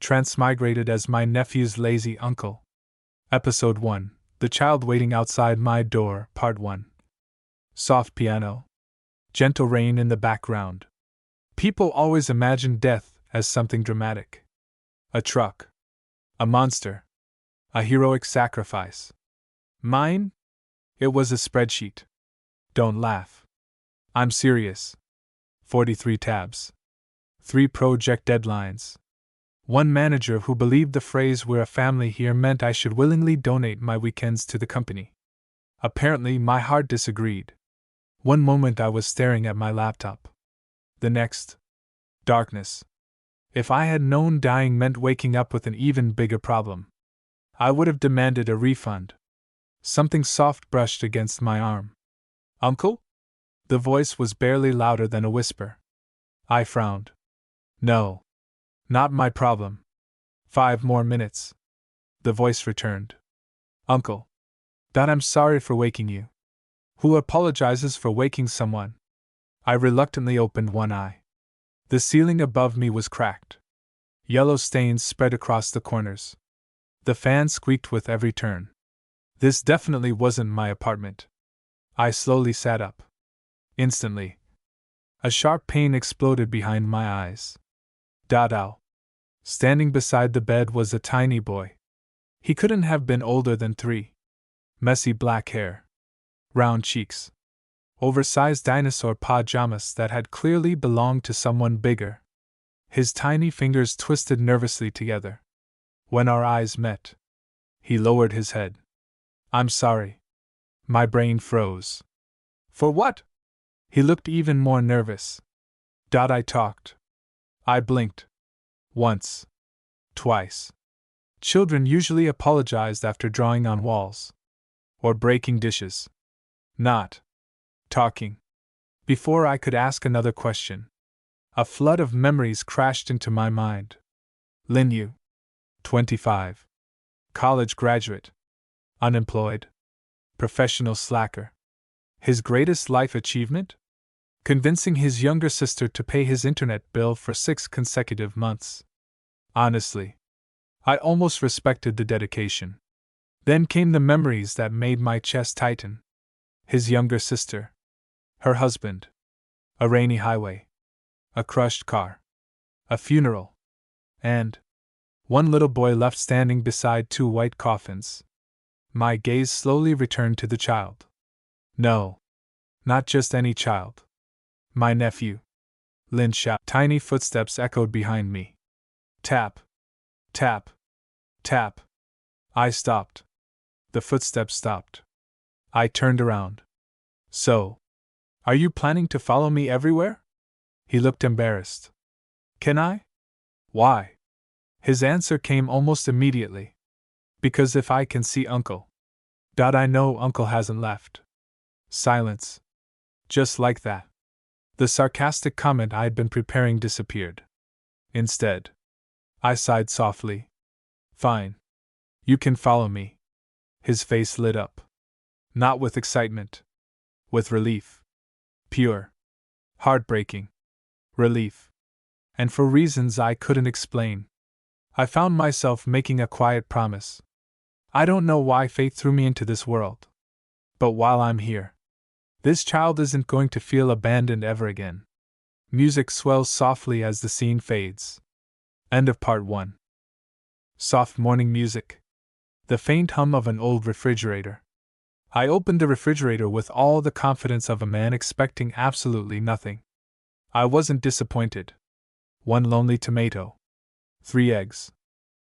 transmigrated as my nephew's lazy uncle. Episode 1: The Child Waiting Outside My Door, Part 1. Soft piano. Gentle rain in the background. People always imagine death as something dramatic. A truck. A monster. A heroic sacrifice. Mine? It was a spreadsheet. Don't laugh. I'm serious. 43 tabs. 3 project deadlines. One manager who believed the phrase "we're a family here" meant I should willingly donate my weekends to the company. Apparently, my heart disagreed. One moment I was staring at my laptop. The next, darkness. If I had known dying meant waking up with an even bigger problem, I would have demanded a refund. Something soft brushed against my arm. "Uncle?" The voice was barely louder than a whisper. I frowned. No. Not my problem. 5 more minutes. The voice returned. "Uncle. Dad, I'm sorry for waking you." Who apologizes for waking someone? I reluctantly opened one eye. The ceiling above me was cracked. Yellow stains spread across the corners. The fan squeaked with every turn. This definitely wasn't my apartment. I slowly sat up. Instantly, a sharp pain exploded behind my eyes. Dado. Standing beside the bed was a tiny boy. He couldn't have been older than 3. Messy black hair. Round cheeks. Oversized dinosaur pajamas that had clearly belonged to someone bigger. His tiny fingers twisted nervously together. When our eyes met, he lowered his head. "I'm sorry." My brain froze. "For what?" He looked even more nervous. I talked. I blinked. Once. Twice. Children usually apologized after drawing on walls. Or breaking dishes. Not talking. Before I could ask another question, a flood of memories crashed into my mind. Linyu. 25. College graduate. Unemployed. Professional slacker. His greatest life achievement? Convincing his younger sister to pay his internet bill for 6 consecutive months. Honestly, I almost respected the dedication. Then came the memories that made my chest tighten. His younger sister. Her husband. A rainy highway. A crushed car. A funeral. And one little boy left standing beside 2 white coffins. My gaze slowly returned to the child. No. Not just any child. My nephew. Xiao. Tiny footsteps echoed behind me. Tap. Tap. Tap. I stopped. The footsteps stopped. I turned around. "So, are you planning to follow me everywhere?" He looked embarrassed. "Can I?" "Why?" His answer came almost immediately. "Because if I can see Uncle. I know Uncle hasn't left." Silence. Just like that. The sarcastic comment I had been preparing disappeared. Instead, I sighed softly. "Fine. You can follow me." His face lit up. Not with excitement. With relief. Pure. Heartbreaking. Relief. And for reasons I couldn't explain. I found myself making a quiet promise. I don't know why fate threw me into this world. But while I'm here, this child isn't going to feel abandoned ever again. Music swells softly as the scene fades. End of part 1. Soft morning music. The faint hum of an old refrigerator. I opened the refrigerator with all the confidence of a man expecting absolutely nothing. I wasn't disappointed. 1 lonely tomato. 3 eggs.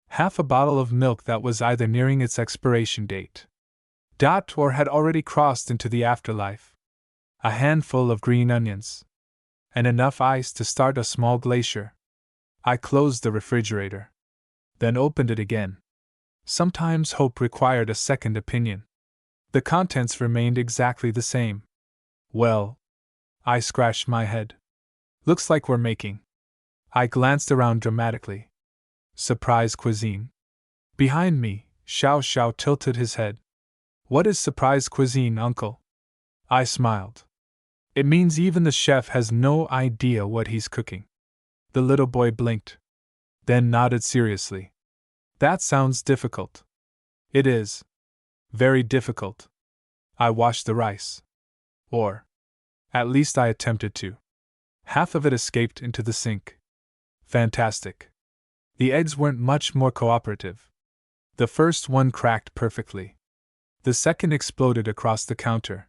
Half a bottle of milk that was either nearing its expiration date. Or had already crossed into the afterlife. A handful of green onions. And enough ice to start a small glacier. I closed the refrigerator. Then opened it again. Sometimes hope required a second opinion. The contents remained exactly the same. Well, I scratched my head. Looks like we're making. I glanced around dramatically. Surprise cuisine. Behind me, Xiao tilted his head. "What is surprise cuisine, Uncle?" I smiled. "It means even the chef has no idea what he's cooking." The little boy blinked. then nodded seriously. That sounds difficult. It is. Very difficult. I washed the rice. Or, at least I attempted to. Half of it escaped into the sink. Fantastic. The eggs weren't much more cooperative. The first one cracked perfectly. The second exploded across the counter.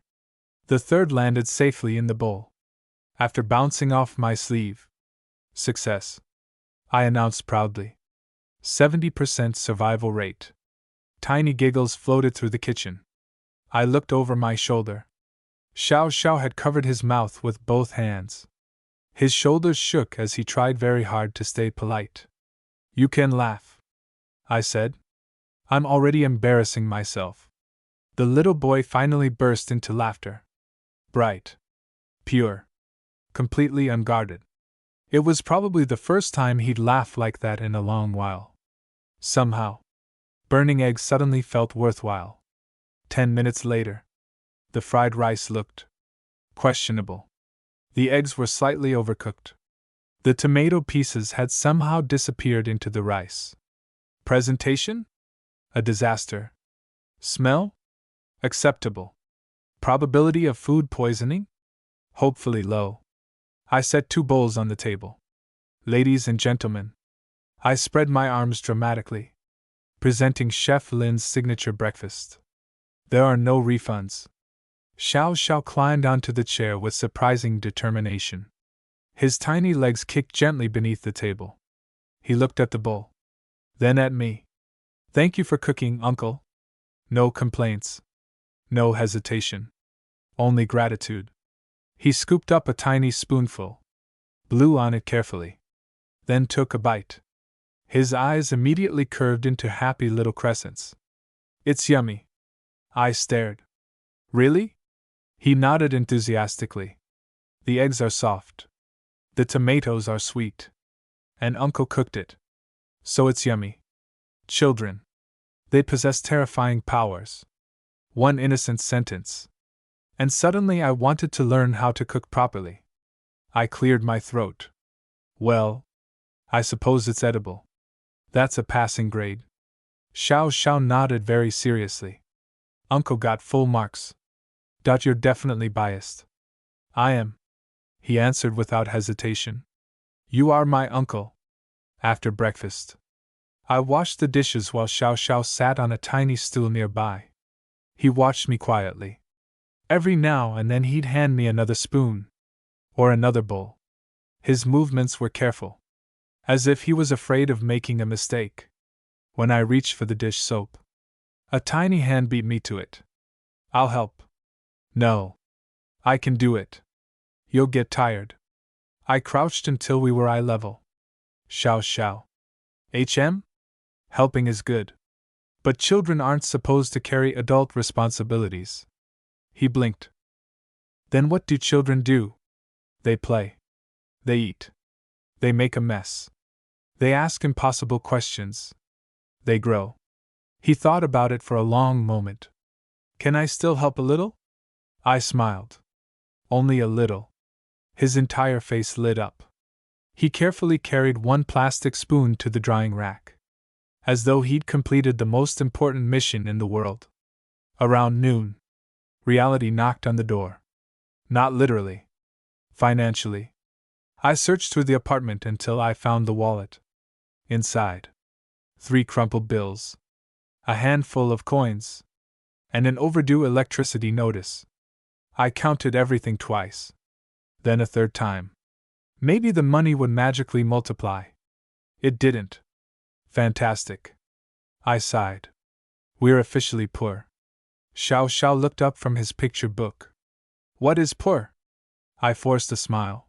The third landed safely in the bowl. After bouncing off my sleeve. Success, I announced proudly. 70% survival rate. Tiny giggles floated through the kitchen. I looked over my shoulder. Xiao had covered his mouth with both hands. His shoulders shook as he tried very hard to stay polite. You can laugh, I said. I'm already embarrassing myself. The little boy finally burst into laughter. Bright. Pure. Completely unguarded. It was probably the first time he'd laughed like that in a long while. Somehow, burning eggs suddenly felt worthwhile. 10 minutes later, the fried rice looked questionable. The eggs were slightly overcooked. The tomato pieces had somehow disappeared into the rice. Presentation? A disaster. Smell? Acceptable. Probability of food poisoning? Hopefully low. I set 2 bowls on the table. Ladies and gentlemen. I spread my arms dramatically, presenting Chef Lin's signature breakfast. There are no refunds. Xiao climbed onto the chair with surprising determination. His tiny legs kicked gently beneath the table. He looked at the bowl. Then at me. Thank you for cooking, Uncle. No complaints. No hesitation. Only gratitude. He scooped up a tiny spoonful, blew on it carefully, then took a bite. His eyes immediately curved into happy little crescents. It's yummy. I stared. Really? He nodded enthusiastically. The eggs are soft. The tomatoes are sweet. And Uncle cooked it. So it's yummy. Children. They possess terrifying powers. One innocent sentence. And suddenly I wanted to learn how to cook properly. I cleared my throat. Well, I suppose it's edible. That's a passing grade. Xiao nodded very seriously. Uncle got full marks. You're definitely biased. I am, he answered without hesitation. You are my uncle. After breakfast, I washed the dishes while Xiao sat on a tiny stool nearby. He watched me quietly. Every now and then he'd hand me another spoon. Or another bowl. His movements were careful. As if he was afraid of making a mistake. When I reached for the dish soap, a tiny hand beat me to it. I'll help. No. I can do it. You'll get tired. I crouched until we were eye level. Xiao. HM? Helping is good. But children aren't supposed to carry adult responsibilities. He blinked. Then what do children do? They play. They eat. They make a mess. They ask impossible questions. They grow. He thought about it for a long moment. Can I still help a little? I smiled. Only a little. His entire face lit up. He carefully carried one plastic spoon to the drying rack. As though he'd completed the most important mission in the world. Around noon, reality knocked on the door. Not literally. Financially. I searched through the apartment until I found the wallet. Inside, 3 crumpled bills, a handful of coins, and an overdue electricity notice. I counted everything twice. Then a third time. Maybe the money would magically multiply. It didn't. Fantastic. I sighed. We're officially poor. Xiao looked up from his picture book. What is poor? I forced a smile.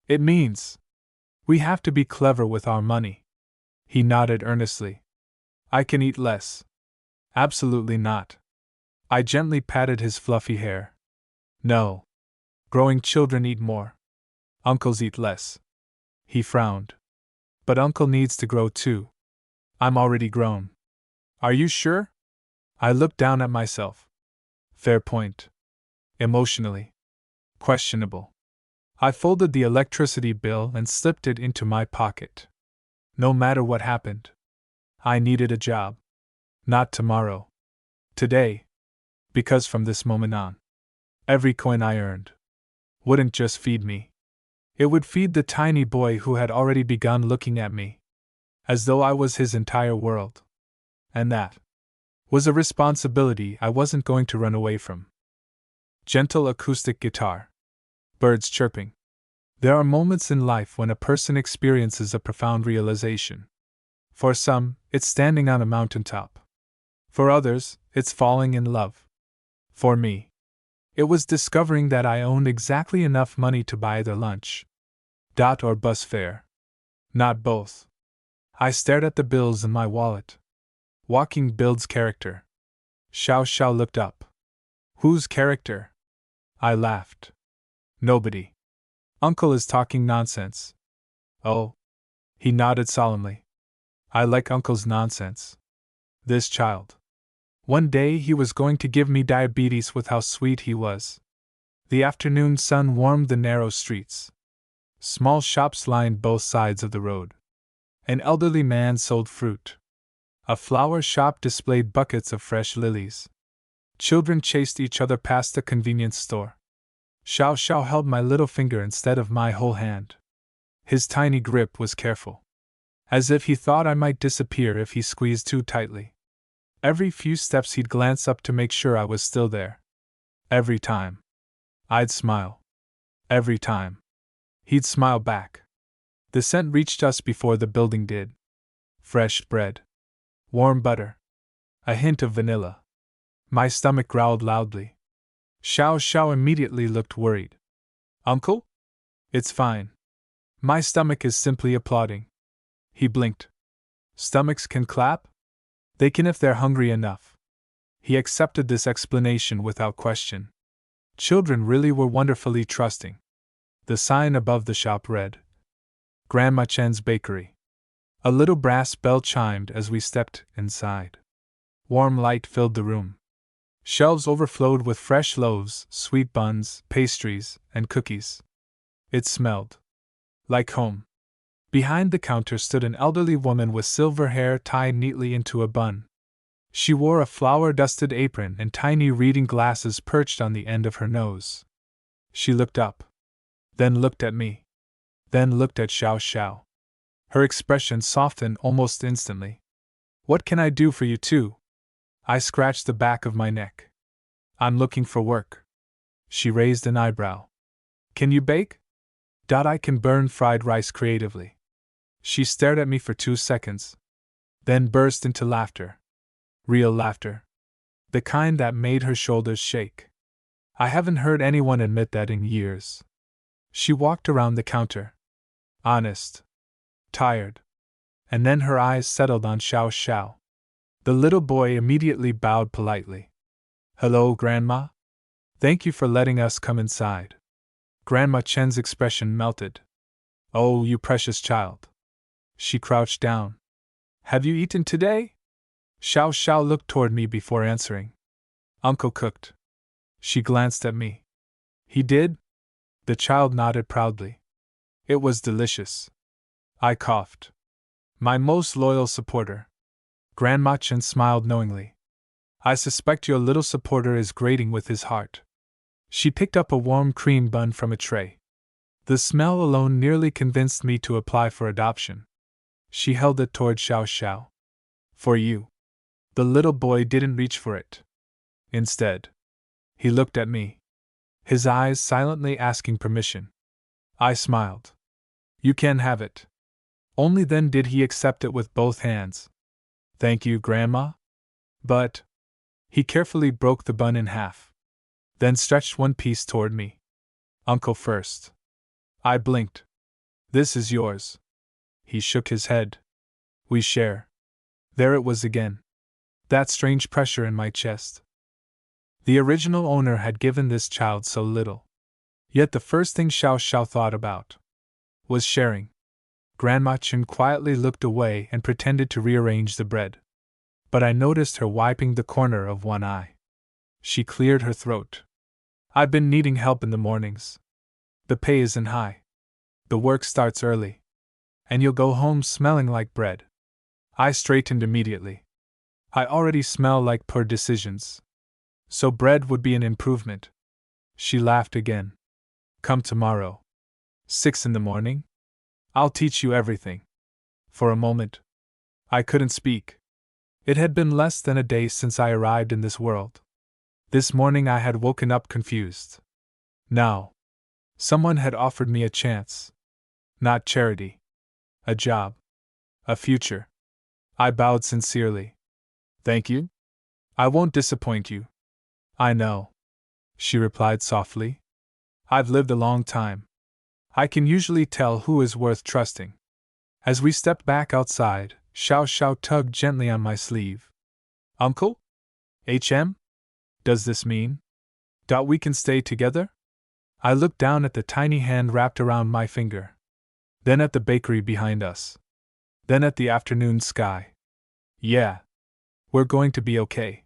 It means we have to be clever with our money. He nodded earnestly. I can eat less. Absolutely not. I gently patted his fluffy hair. No. Growing children eat more. Uncles eat less. He frowned. But Uncle needs to grow too. I'm already grown. Are you sure? I looked down at myself. Fair point. Emotionally. Questionable. I folded the electricity bill and slipped it into my pocket. No matter what happened, I needed a job. Not tomorrow. Today. Because from this moment on, every coin I earned wouldn't just feed me. It would feed the tiny boy who had already begun looking at me, as though I was his entire world. And that was a responsibility I wasn't going to run away from. Gentle acoustic guitar. Birds chirping. There are moments in life when a person experiences a profound realization. For some, it's standing on a mountaintop. For others, it's falling in love. For me, it was discovering that I owned exactly enough money to buy their lunch. Or bus fare. Not both. I stared at the bills in my wallet. Walking builds character. Xiao looked up. Whose character? I laughed. Nobody. Uncle is talking nonsense. Oh. He nodded solemnly. I like Uncle's nonsense. This child. One day he was going to give me diabetes with how sweet he was. The afternoon sun warmed the narrow streets. Small shops lined both sides of the road. An elderly man sold fruit. A flower shop displayed buckets of fresh lilies. Children chased each other past the convenience store. Xiao held my little finger instead of my whole hand. His tiny grip was careful, as if he thought I might disappear if he squeezed too tightly. Every few steps he'd glance up to make sure I was still there. Every time, I'd smile. Every time, he'd smile back. The scent reached us before the building did. Fresh bread. Warm butter. A hint of vanilla. My stomach growled loudly. Xiao immediately looked worried. Uncle? It's fine. My stomach is simply applauding. He blinked. Stomachs can clap? They can if they're hungry enough. He accepted this explanation without question. Children really were wonderfully trusting. The sign above the shop read, Grandma Chen's Bakery. A little brass bell chimed as we stepped inside. Warm light filled the room. Shelves overflowed with fresh loaves, sweet buns, pastries, and cookies. It smelled like home. Behind the counter stood an elderly woman with silver hair tied neatly into a bun. She wore a flour-dusted apron and tiny reading glasses perched on the end of her nose. She looked up, then looked at me, then looked at Xiao. Her expression softened almost instantly. What can I do for you too? I scratched the back of my neck. I'm looking for work. She raised an eyebrow. Can you bake? I can burn fried rice creatively. She stared at me for 2 seconds, then burst into laughter. Real laughter. The kind that made her shoulders shake. I haven't heard anyone admit that in years. She walked around the counter. Honest. Tired. And then her eyes settled on Xiao. The little boy immediately bowed politely. Hello, Grandma. Thank you for letting us come inside. Grandma Chen's expression melted. Oh, you precious child. She crouched down. Have you eaten today? Xiao looked toward me before answering. Uncle cooked. She glanced at me. He did? The child nodded proudly. It was delicious. I coughed. My most loyal supporter. Grandma Chen smiled knowingly. I suspect your little supporter is grating with his heart. She picked up a warm cream bun from a tray. The smell alone nearly convinced me to apply for adoption. She held it toward Xiao. For you. The little boy didn't reach for it. Instead, he looked at me, his eyes silently asking permission. I smiled. You can have it. Only then did he accept it with both hands. Thank you, Grandma. But. He carefully broke the bun in half, then stretched one piece toward me. Uncle first. I blinked. This is yours. He shook his head. We share. There it was again. That strange pressure in my chest. The original owner had given this child so little. Yet the first thing Xiao thought about was sharing. Grandma Chen quietly looked away and pretended to rearrange the bread. But I noticed her wiping the corner of one eye. She cleared her throat. I've been needing help in the mornings. The pay isn't high. The work starts early. And you'll go home smelling like bread. I straightened immediately. I already smell like poor decisions. So bread would be an improvement. She laughed again. Come tomorrow. 6 in the morning? I'll teach you everything. For a moment, I couldn't speak. It had been less than a day since I arrived in this world. This morning I had woken up confused. Now, someone had offered me a chance. Not charity. A job. A future. I bowed sincerely. Thank you. I won't disappoint you. I know, she replied softly. I've lived a long time. I can usually tell who is worth trusting. As we stepped back outside, Xiao tugged gently on my sleeve. Uncle? HM? Does this mean we can stay together? I looked down at the tiny hand wrapped around my finger. Then at the bakery behind us. Then at the afternoon sky. Yeah. We're going to be okay.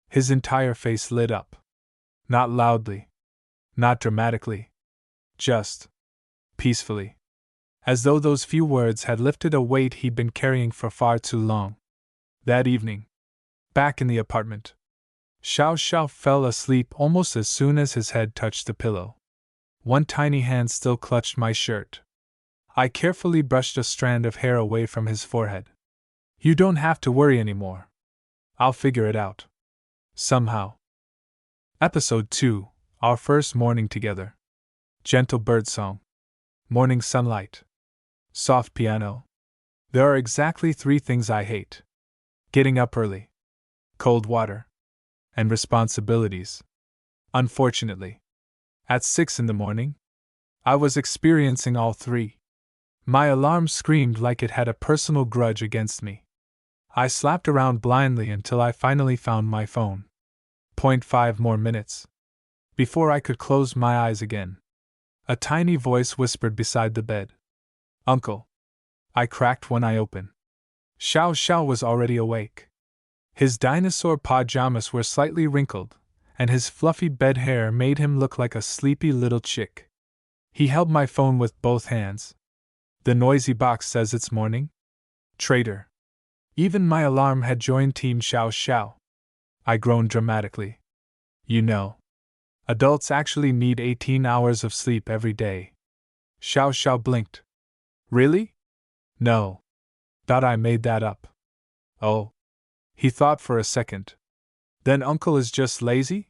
His entire face lit up. Not loudly. Not dramatically. Just peacefully. As though those few words had lifted a weight he'd been carrying for far too long. That evening, back in the apartment, Xiao fell asleep almost as soon as his head touched the pillow. One tiny hand still clutched my shirt. I carefully brushed a strand of hair away from his forehead. You don't have to worry anymore. I'll figure it out. Somehow. Episode 2, Our First Morning Together. Gentle birdsong. Morning sunlight. Soft piano. There are exactly 3 things I hate. Getting up early. Cold water. And responsibilities. Unfortunately, at 6 in the morning, I was experiencing all 3. My alarm screamed like it had a personal grudge against me. I slapped around blindly until I finally found my phone. 0.5 more minutes. Before I could close my eyes again, a tiny voice whispered beside the bed. Uncle. I cracked one eye open. Xiao was already awake. His dinosaur pajamas were slightly wrinkled, and his fluffy bed hair made him look like a sleepy little chick. He held my phone with both hands. The noisy box says it's morning? Traitor. Even my alarm had joined Team Xiao. I groaned dramatically. You know, adults actually need 18 hours of sleep every day. Xiao blinked. Really? No. Thought I made that up. Oh. He thought for a second. Then Uncle is just lazy?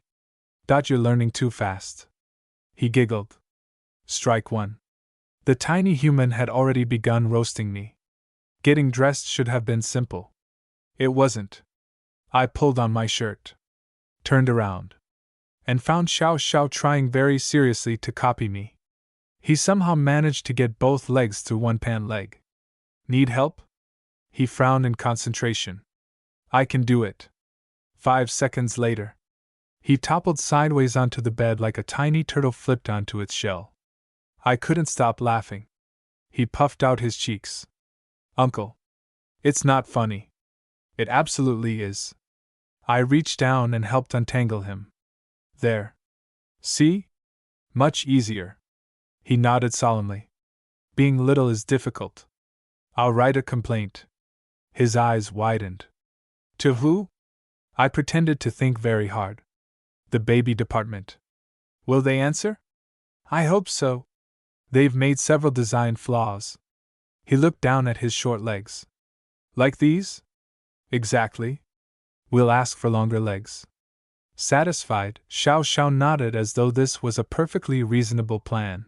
Thought you're learning too fast. He giggled. Strike 1. The tiny human had already begun roasting me. Getting dressed should have been simple. It wasn't. I pulled on my shirt, turned around, and found Xiao trying very seriously to copy me. He somehow managed to get both legs through one pant leg. Need help? He frowned in concentration. I can do it. 5 seconds later, he toppled sideways onto the bed like a tiny turtle flipped onto its shell. I couldn't stop laughing. He puffed out his cheeks. Uncle. It's not funny. It absolutely is. I reached down and helped untangle him. There. See? Much easier. He nodded solemnly. Being little is difficult. I'll write a complaint. His eyes widened. To who? I pretended to think very hard. The baby department. Will they answer? I hope so. They've made several design flaws. He looked down at his short legs. Like these? Exactly. We'll ask for longer legs. Satisfied, Xiao nodded as though this was a perfectly reasonable plan.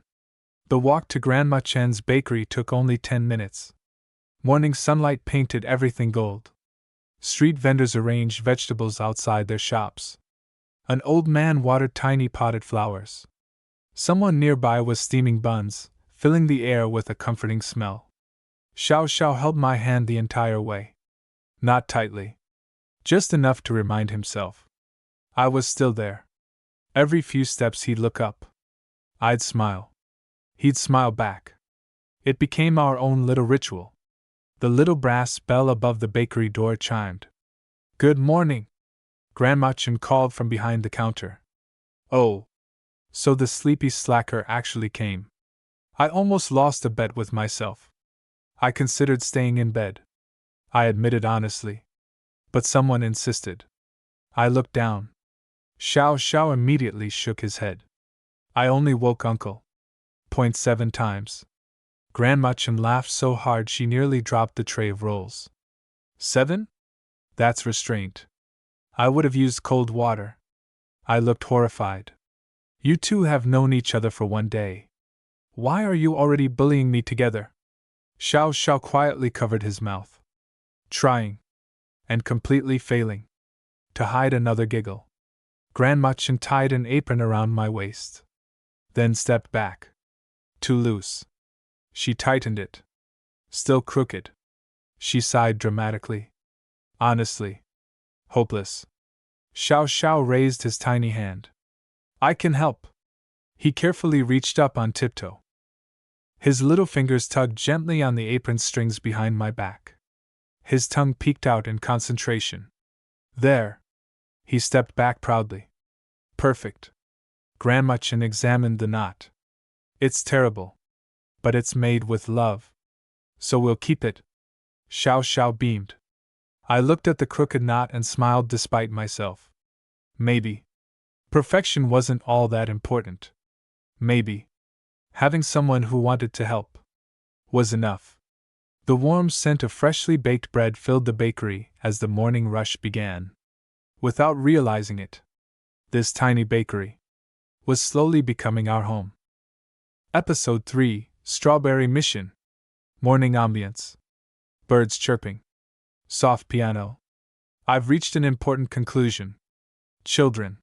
The walk to Grandma Chen's bakery took only 10 minutes. Morning sunlight painted everything gold. Street vendors arranged vegetables outside their shops. An old man watered tiny potted flowers. Someone nearby was steaming buns, filling the air with a comforting smell. Xiao held my hand the entire way. Not tightly. Just enough to remind himself. I was still there. Every few steps he'd look up. I'd smile. He'd smile back. It became our own little ritual. The little brass bell above the bakery door chimed. Good morning, Grandma Chen called from behind the counter. Oh. So the sleepy slacker actually came. I almost lost a bet with myself. I considered staying in bed. I admitted honestly. But someone insisted. I looked down. Xiao immediately shook his head. I only woke Uncle. 0.7 times. Grandma Chen laughed so hard she nearly dropped the tray of rolls. 7? That's restraint. I would have used cold water. I looked horrified. You two have known each other for 1 day. Why are you already bullying me together? Xiao quietly covered his mouth. Trying. And completely failing. To hide another giggle. Grandma Chen tied an apron around my waist. Then stepped back. Too loose. She tightened it. Still crooked. She sighed dramatically. Honestly. Hopeless. Xiao raised his tiny hand. I can help. He carefully reached up on tiptoe. His little fingers tugged gently on the apron strings behind my back. His tongue peeked out in concentration. There. He stepped back proudly. Perfect. Grandma Chen examined the knot. It's terrible. But it's made with love. So we'll keep it. Xiao beamed. I looked at the crooked knot and smiled despite myself. Maybe. Perfection wasn't all that important. Maybe. Having someone who wanted to help was enough. The warm scent of freshly baked bread filled the bakery as the morning rush began. Without realizing it, this tiny bakery was slowly becoming our home. Episode 3, Strawberry Mission. Morning ambience. Birds chirping. Soft piano. I've reached an important conclusion. Children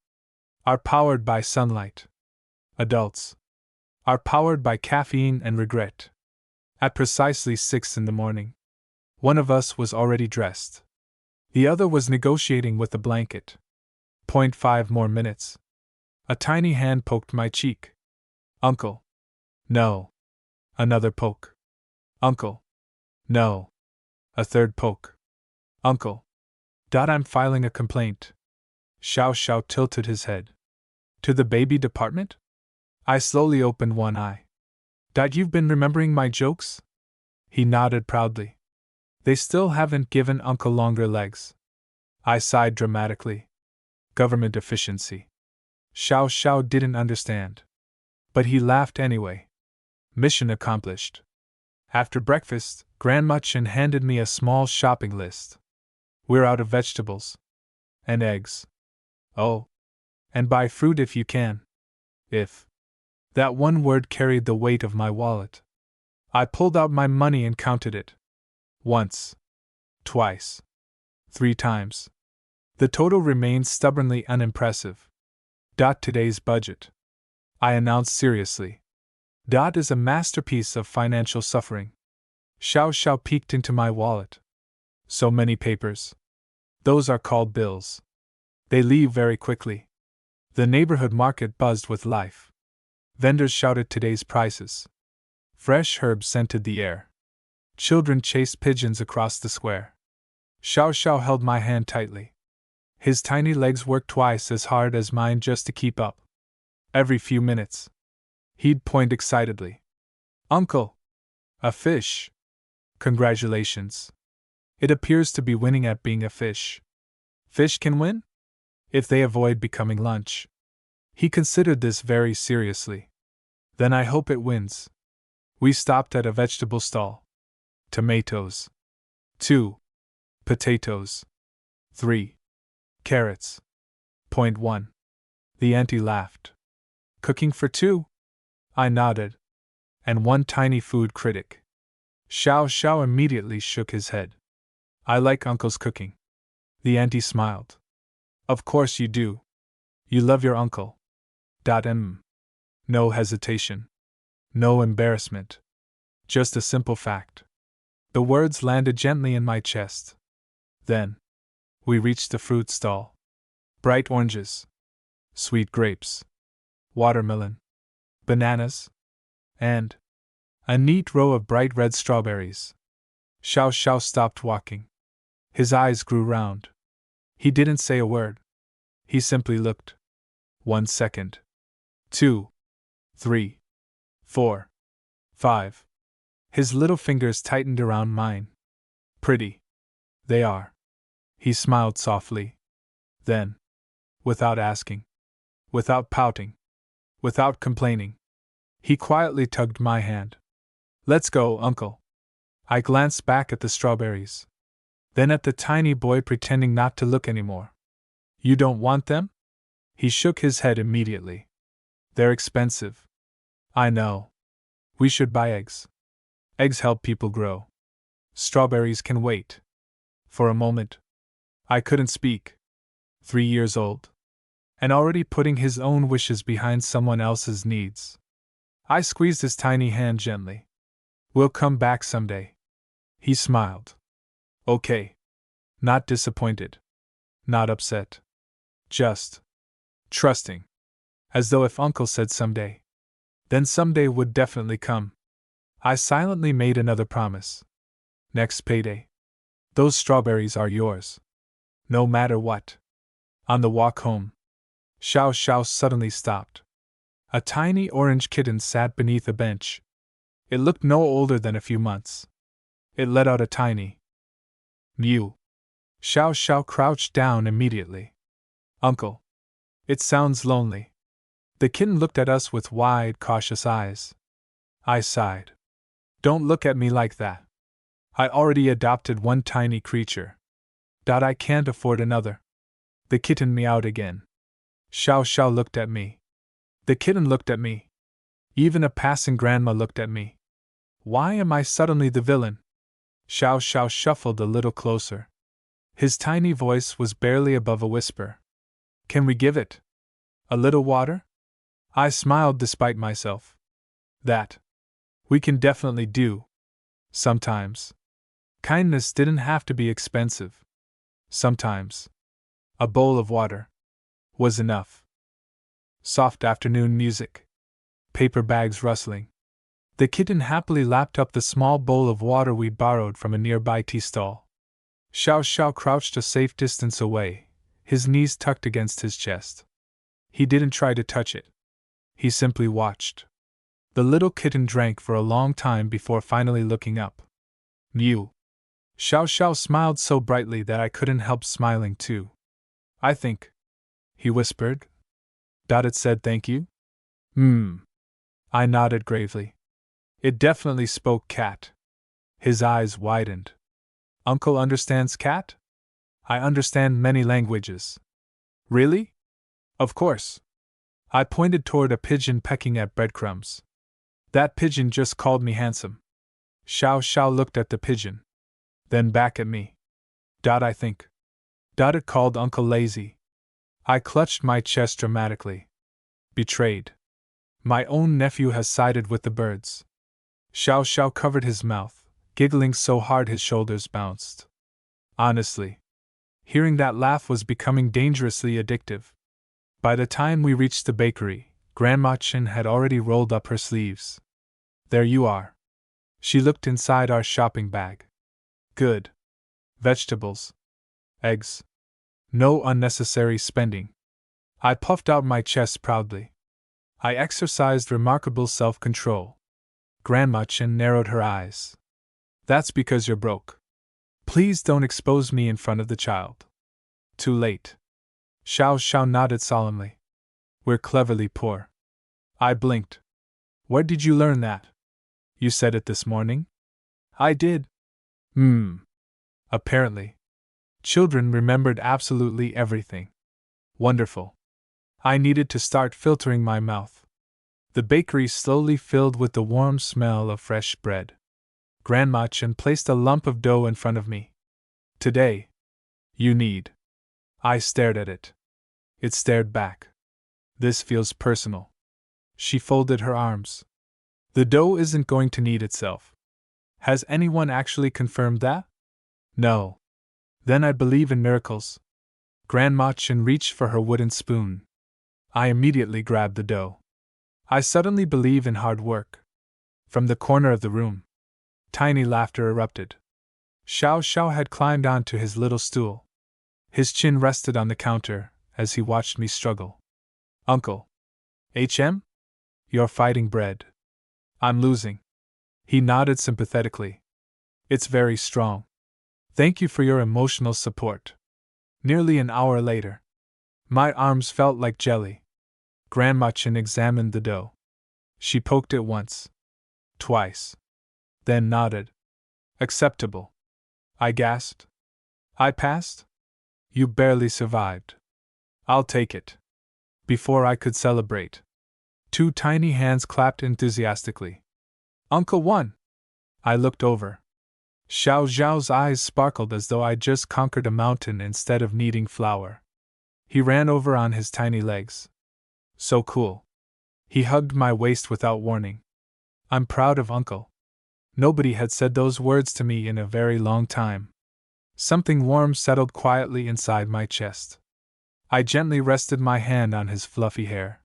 are powered by sunlight. Adults are powered by caffeine and regret. At precisely 6 in the morning, one of us was already dressed. The other was negotiating with a blanket. 0.5 more minutes. A tiny hand poked my cheek. Uncle. No. Another poke. Uncle. No. A third poke. Uncle. I'm filing a complaint. Xiao tilted his head. To the baby department? I slowly opened one eye. You've been remembering my jokes? He nodded proudly. They still haven't given Uncle longer legs. I sighed dramatically. Government efficiency. Xiao didn't understand. But he laughed anyway. Mission accomplished. After breakfast, Grandma Chen handed me a small shopping list. We're out of vegetables. And eggs. Oh. And buy fruit if you can. If. That one word carried the weight of my wallet. I pulled out my money and counted it. Once. Twice. 3 times. The total remained stubbornly unimpressive. Today's budget. I announced seriously. Is a masterpiece of financial suffering. Xiao peeked into my wallet. So many papers. Those are called bills. They leave very quickly. The neighborhood market buzzed with life. Vendors shouted today's prices. Fresh herbs scented the air. Children chased pigeons across the square. Xiao held my hand tightly. His tiny legs worked twice as hard as mine just to keep up. Every few minutes, he'd point excitedly. Uncle! A fish! Congratulations. It appears to be winning at being a fish. Fish can win? If they avoid becoming lunch. He considered this very seriously. Then I hope it wins. We stopped at a vegetable stall. Tomatoes. 2. Potatoes. 3. Carrots. 0.1. The auntie laughed. Cooking for 2? I nodded. And one tiny food critic. Xiao immediately shook his head. I like Uncle's cooking. The auntie smiled. Of course you do. You love your uncle. No hesitation. No embarrassment. Just a simple fact. The words landed gently in my chest. Then, we reached the fruit stall. Bright oranges. Sweet grapes. Watermelon. Bananas. And a neat row of bright red strawberries. Xiao stopped walking. His eyes grew round. He didn't say a word. He simply looked. 1 second. 2. 3. 4. 5. His little fingers tightened around mine. Pretty. They are. He smiled softly. Then, without asking, without pouting, without complaining, he quietly tugged my hand. Let's go, Uncle. I glanced back at the strawberries. Then at the tiny boy pretending not to look anymore. You don't want them? He shook his head immediately. They're expensive. I know. We should buy eggs. Eggs help people grow. Strawberries can wait. For a moment, I couldn't speak. 3 years old. And already putting his own wishes behind someone else's needs. I squeezed his tiny hand gently. We'll come back someday. He smiled. Okay. Not disappointed. Not upset. Just trusting. As though if Uncle said someday, then someday would definitely come. I silently made another promise. Next payday. Those strawberries are yours. No matter what. On the walk home, Xiao suddenly stopped. A tiny orange kitten sat beneath a bench. It looked no older than a few months. It let out a tiny mew. Xiao crouched down immediately. Uncle. It sounds lonely. The kitten looked at us with wide, cautious eyes. I sighed. Don't look at me like that. I already adopted one tiny creature. I can't afford another. The kitten meowed again. Xiao looked at me. The kitten looked at me. Even a passing grandma looked at me. Why am I suddenly the villain? Xiao shuffled a little closer. His tiny voice was barely above a whisper. Can we give it a little water? I smiled despite myself. That we can definitely do. Sometimes. Kindness didn't have to be expensive. Sometimes. A bowl of water was enough. Soft afternoon music. Paper bags rustling. The kitten happily lapped up the small bowl of water we borrowed from a nearby tea stall. Xiao crouched a safe distance away, his knees tucked against his chest. He didn't try to touch it. He simply watched. The little kitten drank for a long time before finally looking up. Mew. Xiao smiled so brightly that I couldn't help smiling too. I think, he whispered. It said thank you? I nodded gravely. It definitely spoke cat. His eyes widened. Uncle understands cat? I understand many languages. Really? Of course. I pointed toward a pigeon pecking at breadcrumbs. That pigeon just called me handsome. Xiao looked at the pigeon. Then back at me. I think. It called Uncle lazy. I clutched my chest dramatically. Betrayed. My own nephew has sided with the birds. Xiao covered his mouth, giggling so hard his shoulders bounced. Honestly, hearing that laugh was becoming dangerously addictive. By the time we reached the bakery, Grandma Chin had already rolled up her sleeves. There you are. She looked inside our shopping bag. Good. Vegetables. Eggs. No unnecessary spending. I puffed out my chest proudly. I exercised remarkable self-control. Grandma Chin narrowed her eyes. That's because you're broke. Please don't expose me in front of the child. Too late. Xiao nodded solemnly. We're cleverly poor. I blinked. Where did you learn that? You said it this morning? I did. Apparently. Children remembered absolutely everything. Wonderful. I needed to start filtering my mouth. The bakery slowly filled with the warm smell of fresh bread. Grandma Chin placed a lump of dough in front of me. Today. You need. I stared at it. It stared back. This feels personal. She folded her arms. The dough isn't going to knead itself. Has anyone actually confirmed that? No. Then I believe in miracles. Grandma Chin reached for her wooden spoon. I immediately grabbed the dough. I suddenly believe in hard work. From the corner of the room, tiny laughter erupted. Xiao had climbed onto his little stool. His chin rested on the counter as he watched me struggle. Uncle. You're fighting bread. I'm losing. He nodded sympathetically. It's very strong. Thank you for your emotional support. Nearly an hour later. My arms felt like jelly. Grandma Chin examined the dough. She poked it once. Twice. Then nodded. Acceptable. I gasped. I passed? You barely survived. I'll take it. Before I could celebrate, 2 tiny hands clapped enthusiastically. Uncle won! I looked over. Xiao Zhao's eyes sparkled as though I'd just conquered a mountain instead of kneading flour. He ran over on his tiny legs. So cool. He hugged my waist without warning. I'm proud of Uncle. Nobody had said those words to me in a very long time. Something warm settled quietly inside my chest. I gently rested my hand on his fluffy hair.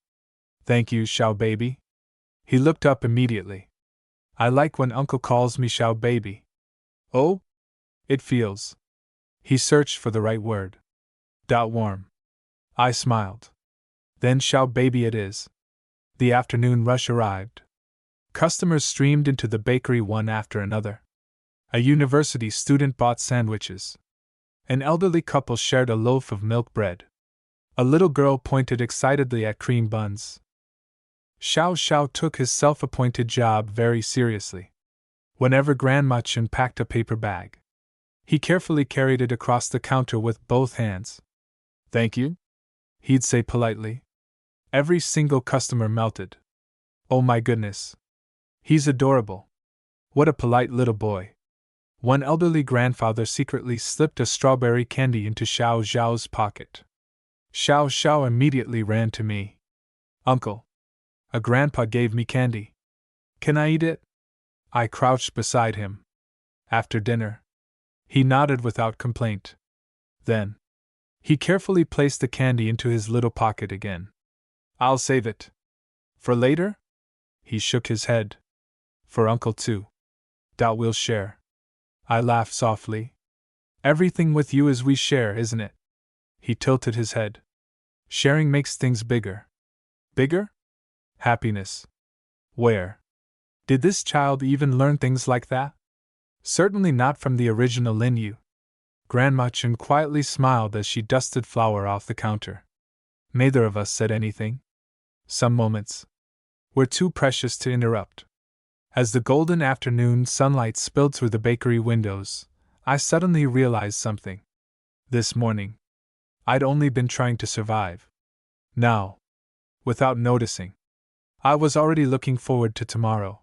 Thank you, Xiao baby. He looked up immediately. I like when Uncle calls me Xiao baby. Oh? It feels. He searched for the right word. Warm. I smiled. Then Xiao baby it is. The afternoon rush arrived. Customers streamed into the bakery one after another. A university student bought sandwiches. An elderly couple shared a loaf of milk bread. A little girl pointed excitedly at cream buns. Xiao took his self-appointed job very seriously. Whenever Grandma Chen packed a paper bag, he carefully carried it across the counter with both hands. Thank you, he'd say politely. Every single customer melted. Oh my goodness. He's adorable. What a polite little boy. One elderly grandfather secretly slipped a strawberry candy into Xiao Zhao's pocket. Xiao immediately ran to me. Uncle. A grandpa gave me candy. Can I eat it? I crouched beside him. After dinner. He nodded without complaint. Then. He carefully placed the candy into his little pocket again. I'll save it. For later? He shook his head. For Uncle too. We'll share. I laughed softly. Everything with you is we share, isn't it? He tilted his head. Sharing makes things bigger. Bigger? Happiness. Where? Did this child even learn things like that? Certainly not from the original Lin Yu. Grandma Chen quietly smiled as she dusted flour off the counter. Neither of us said anything. Some moments were too precious to interrupt. As the golden afternoon sunlight spilled through the bakery windows, I suddenly realized something. This morning, I'd only been trying to survive. Now, without noticing, I was already looking forward to tomorrow.